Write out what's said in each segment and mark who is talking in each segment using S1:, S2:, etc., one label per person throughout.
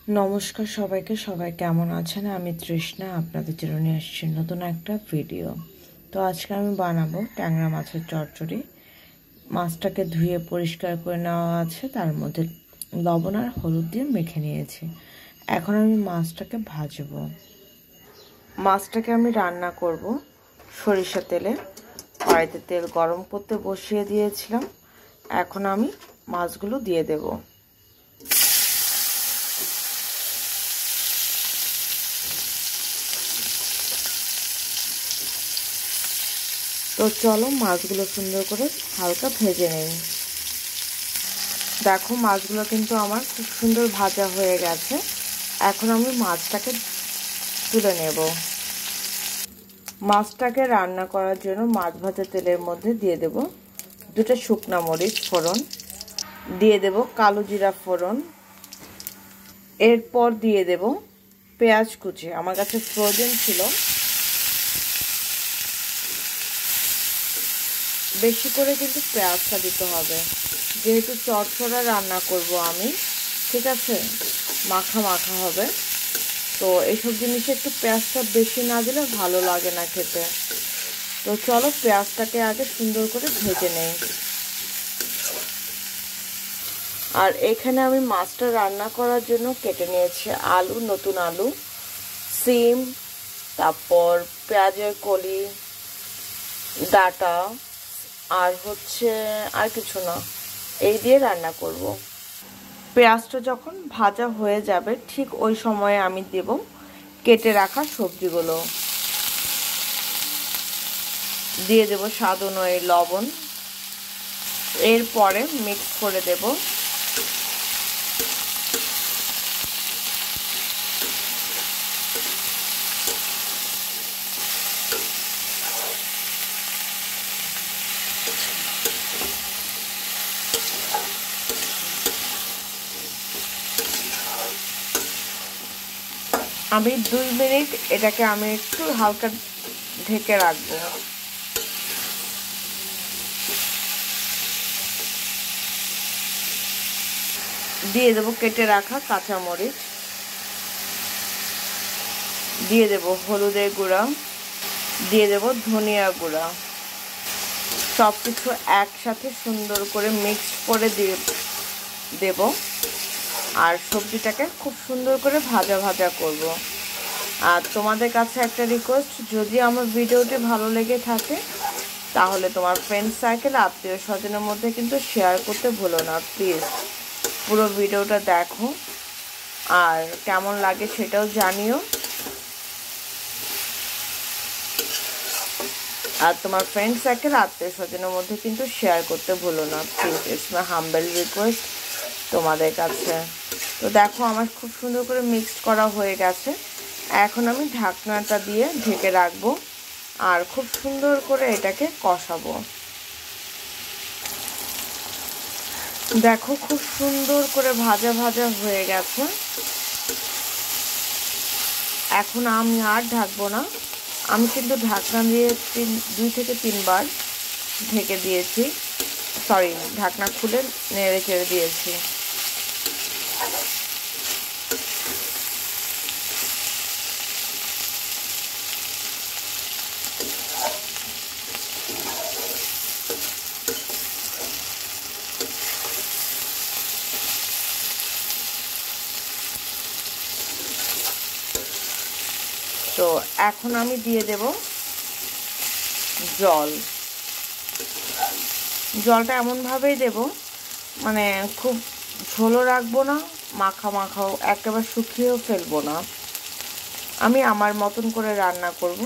S1: নমস্কার সবাইকে, সবাই কেমন আছেন? আমি তৃষ্ণা, আপনাদের জন্য নিয়ে আসছি নতুন একটা ভিডিও। তো আজকে আমি বানাবো ট্যাংরা মাছের চচ্চড়ি। মাছটাকে ধুয়ে পরিষ্কার করে নেওয়া আছে, তার মধ্যে লবণ আর হলুদ দিয়ে মেখে নিয়েছি। এখন আমি মাছটাকে ভাজবো। মাছটাকে আমি রান্না করব সরিষা তেলে। কড়াইতে তেল গরম করতে বসিয়ে দিয়েছিলাম। এখন আমি মাছগুলো দিয়ে দেবো। তো চলো মাছগুলো সুন্দর করে হালকা ভেজে নেই। দেখো মাছগুলো কিন্তু আমার খুব সুন্দর ভাজা হয়ে গেছে। এখন আমি মাছটাকে তুলে নেব। মাছটাকে রান্না করার জন্য মাছ ভাজা তেলের মধ্যে দিয়ে দেব দুটো শুকনা মরিচ ফোড়ন, দিয়ে দেব কালো জিরা ফোড়ন, এরপর দিয়ে দেব পেঁয়াজ কুচি। আমার কাছে ফ্রোজেন ছিল, বেশি করে কিন্তু পেঁয়াজটা দিতে হবে, যেহেতু চচ্চড়া রান্না করব আমি, ঠিক আছে, মাখা মাখা হবে। তো এইসব জিনিসে একটু পেঁয়াজটা বেশি না দিলে ভালো লাগে না খেতে। তো চলো পেঁয়াজটাকে আগে সুন্দর করে ভেজে নেই। আর এখানে আমি মাছটা রান্না করার জন্য কেটে নিয়েছি আলু, নতুন আলু, সিম, তারপর পেঁয়াজের কলি, ডাটা, আর আর কিছু না, এই দিয়ে রান্না করব। পেঁয়াজটা যখন ভাজা হয়ে যাবে ঠিক ওই সময়ে আমি দেব কেটে রাখা সবজিগুলো। দিয়ে দেব স্বাদ অনুযায়ী লবণ, এরপরে মিক্স করে দেব। আমি 2 মিনিট এটাকে আমি একটু হালকা ঢেকে রাখবো। দিয়ে দেব কেটে রাখা কাঁচামরিচ, দিয়ে দেব হলুদের গুঁড়া, দিয়ে দেব ধনিয়া গুঁড়া। সব কিছু একসাথে সুন্দর করে মিক্স করে দেব। আর সবজিটাকে খুব সুন্দর করে ভাজা ভাজা করব। আর তোমাদের কাছে একটা রিকোয়েস্ট, যদি আমার ভিডিওটি ভালো লেগে থাকে তাহলে তোমার ফ্রেন্ড সার্কেল, আত্মীয় স্বজনের মধ্যে কিন্তু শেয়ার করতে ভুলো না প্লিজ। পুরো ভিডিওটা দেখো আর কেমন লাগে সেটাও জানিও। আর তোমার ফ্রেন্ড সার্কেল, আত্মীয় স্বজনের মধ্যে কিন্তু শেয়ার করতে ভুলো না please. It's my humble request তোমাদের কাছে। তো দেখো আমার খুব সুন্দর করে মিক্সড করা হয়ে গেছে। এখন আমি ঢাকনাটা দিয়ে ঢেকে রাখবো আর খুব সুন্দর করে এটাকে কষাবো। দেখো খুব সুন্দর করে ভাজা ভাজা হয়ে গেছে। এখন আমি আর ঢাকবো না। আমি কিন্তু ঢাকনা দিয়ে 2 থেকে 3 বার ঢেকে দিয়েছি, সরি ঢাকনা খুলে নেড়ে চেড়ে দিয়েছি। তো এখন আমি দিয়ে দেব জল। জলটা এমনভাবেই দেব, মানে খুব ঝোলও রাখবো না, মাখা মাখাও একেবারে শুকিয়েও ফেলবো না। আমি আমার মতন করে রান্না করব,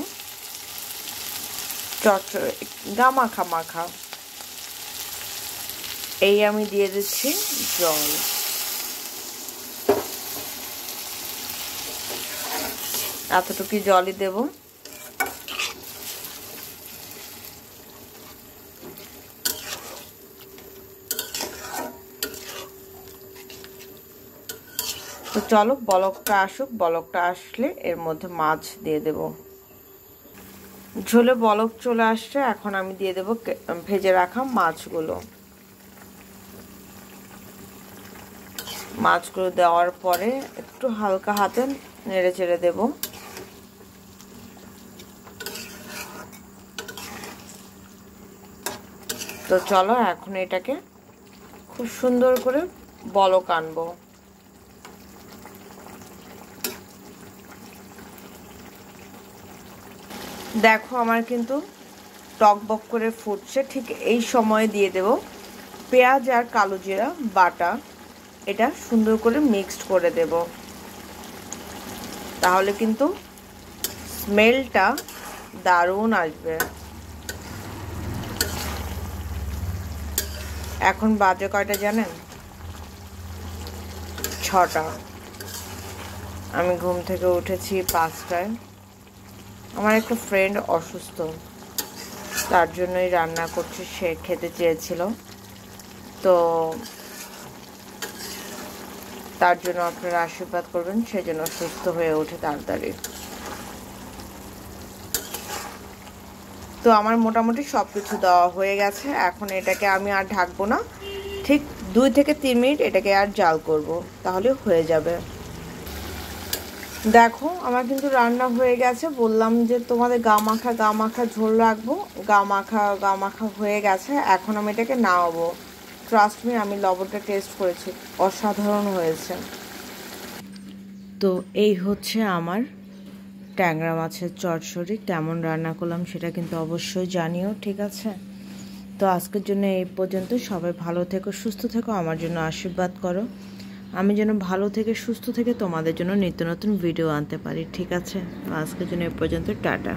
S1: চচ্চড়ি গা মাখা মাখা। এই আমি দিয়ে দিচ্ছি জল। এতটুকু জলই দেব। তো চলো বলকটা আসুক, বলকটা আসলে এর মধ্যে মাছ দিয়ে দেব। ঝোলে বলক চলে আসছে, এখন আমি দিয়ে দেব ভেজে রাখা মাছগুলো। মাছগুলো দেওয়ার পরে একটু হালকা হাতে নেড়ে চেড়ে দেবো। তো চলো এখন এটাকে খুব সুন্দর করে বলক আনবো। দেখো আমার কিন্তু টকবক করে ফুটছে। ঠিক এই সময়ে দিয়ে দেব পেঁয়াজ আর কালো জিরা বাটা। এটা সুন্দর করে মিক্সড করে দেব, তাহলে কিন্তু স্মেলটা দারুণ আসবে। এখন বাজে কয়টা জানেন? 6টা। আমি ঘুম থেকে উঠেছি 5টায়। আমার একটা ফ্রেন্ড অসুস্থ, তার জন্যই রান্না করছি, সে খেতে চেয়েছিল। তো তার জন্য আপনারা আশীর্বাদ করবেন, সেজন্য সুস্থ হয়ে ওঠে তাড়াতাড়ি। তো আমার মোটামুটি সব কিছু দেওয়া হয়ে গেছে। এখন এটাকে আমি আর ঢাকবো না, ঠিক 2 থেকে 3 মিনিট এটাকে আর জাল করব, তাহলে হয়ে যাবে। দেখো আমার কিন্তু রান্না হয়ে গেছে। বললাম যে তোমাদের গা মাখা ঝোল রাখবো, গা মাখা হয়ে গেছে। এখন আমি এটাকে নামাবো। ট্রাস্ট মি, আমি লবণটা টেস্ট করেছি, অসাধারণ হয়েছে। তো এই হচ্ছে আমার ট্যাংরা মাছের চচ্চড়ি। কেমন রান্না করলাম সেটা কিন্তু অবশ্যই জানিও, ঠিক আছে? তো আজকের জন্য এই পর্যন্ত। সবাই ভালো থেকো, সুস্থ থেকো, আমার জন্য আশীর্বাদ করো, আমি যেন ভালো থেকে সুস্থ থেকে তোমাদের জন্য নিত্য নতুন ভিডিও আনতে পারি, ঠিক আছে? আজকের জন্য এই পর্যন্ত, টাটা।